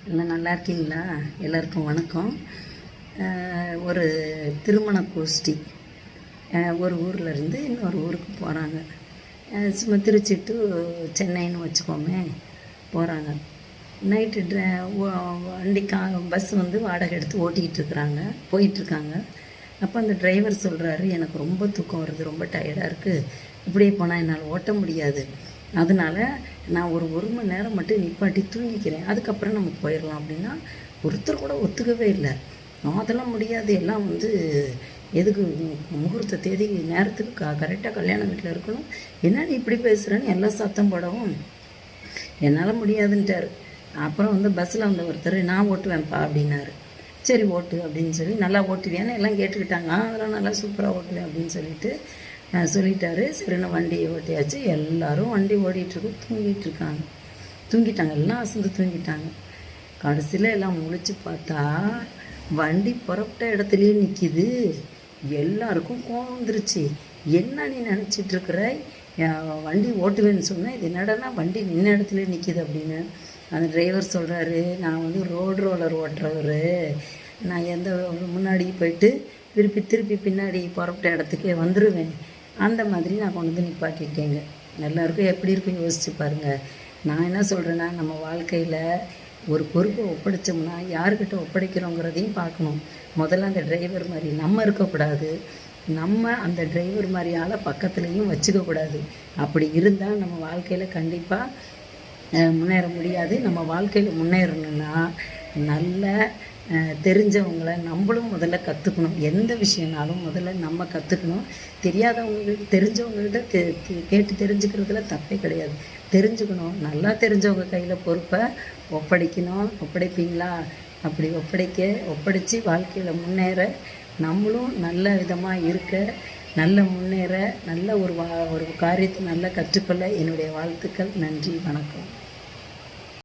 எல்லாம் நல்லா இருக்கீங்களா? எல்லாருக்கும் வணக்கம். ஒரு திருமண கோஷ்டி ஒரு ஊரில் இருந்து இன்னொரு ஊருக்கு போகிறாங்க. சும்மா திருச்சி டு சென்னைன்னு வச்சுக்கோமே போகிறாங்க. நைட்டு வண்டி பஸ் வந்து வாடகை எடுத்து ஓட்டிக்கிட்டு இருக்கிறாங்க, போயிட்டுருக்காங்க. அப்போ அந்த டிரைவர் சொல்கிறாரு, எனக்கு ரொம்ப தூக்கம் வருது, ரொம்ப டயர்டாக இருக்குது, இப்படியே போனால் என்னால் ஓட்ட முடியாது, அதனால் நான் ஒரு மணி நேரம் மட்டும் நிப்பாட்டி தூங்கிக்கிறேன், அதுக்கப்புறம் நம்ம போயிடலாம் அப்படின்னா ஒருத்தர் கூட ஒத்துக்கவே இல்லை. அதெல்லாம் முடியாது, எல்லாம் வந்து எதுக்கு முகூர்த்த தேதி நேரத்துக்கு கரெக்டாக கல்யாண வீட்டில் இருக்கணும், என்னடி இப்படி பேசுகிறேன்னு எல்லாம் சத்தம் போடவும் என்னால் முடியாதுன்ட்டார். அப்புறம் வந்து பஸ்ஸில் வந்த ஒருத்தர், நான் ஓட்டுவேன்ப்பா அப்படின்னாரு. சரி ஓட்டு அப்படின்னு சொல்லி, நல்லா ஓட்டுவேன்னு எல்லாம் கேட்டுக்கிட்டாங்க. அதெல்லாம் நல்லா சூப்பராக ஓட்டுவேன் அப்படின்னு சொல்லிட்டாரு. சரின்னு வண்டியை ஓட்டியாச்சு. எல்லோரும் வண்டி ஓடிட்டுருக்கு, தூங்கிட்டாங்க, எல்லாம் அசந்து தூங்கிட்டாங்க. கடைசியில் எல்லாம் முழிச்சு பார்த்தா வண்டி புறப்பட்ட இடத்துலையே நிற்கிது. எல்லாருக்கும் கோவம் வந்துருச்சு. என்ன நீ நினச்சிட்ருக்குற, வண்டி ஓட்டுவேன்னு சொன்னேன், இது என்னடனா வண்டி நின்ன இடத்துல நிற்கிது அப்படின்னு. அந்த டிரைவர் சொல்கிறாரு, நான் வந்து ரோலர் ஓட்டுறவர், நான் எந்த முன்னாடி போயிட்டு திருப்பி பின்னாடி புறப்பட்ட இடத்துக்கே வந்துடுவேன், அந்த மாதிரி நான் கொண்டு வந்து நிப்பாட்டிட்டேங்க. எல்லாருக்கும் எப்படி இருக்கும் யோசிச்சு பாருங்கள். நான் என்ன சொல்கிறேன்னா, நம்ம வாழ்க்கையில் ஒரு பொறுப்பை ஒப்படைச்சோம்னா யாருக்கிட்ட ஒப்படைக்கிறோங்கிறதையும் பார்க்கணும். முதல்ல அந்த டிரைவர் மாதிரி நம்ம இருக்கக்கூடாது, நம்ம அந்த டிரைவர் மாதிரியால் பக்கத்துலேயும் வச்சுக்கக்கூடாது. அப்படி இருந்தால் நம்ம வாழ்க்கையில் கண்டிப்பாக முன்னேற முடியாது. நம்ம வாழ்க்கையில் முன்னேறணுன்னா நல்ல தெரிஞ்சவங்கள நம்மளும் முதல்ல கற்றுக்கணும். எந்த விஷயம்னாலும் முதல்ல நம்ம கற்றுக்கணும். தெரியாதவங்ககிட்ட தெரிஞ்சவங்ககிட்ட கேட்டு தெரிஞ்சுக்கிறதுல தப்பே கிடையாது. தெரிஞ்சுக்கணும். நல்லா தெரிஞ்சவங்க கையில் பொறுப்பை ஒப்படைக்கணும். ஒப்படைப்பீங்களா? அப்படி ஒப்படைச்சி வாழ்க்கையில் முன்னேற, நம்மளும் நல்ல விதமாக இருக்க, நல்ல முன்னேற, நல்ல ஒரு காரியத்தை நல்லா கற்றுக்கொள்ள என்னுடைய வாழ்த்துக்கள். நன்றி, வணக்கம்.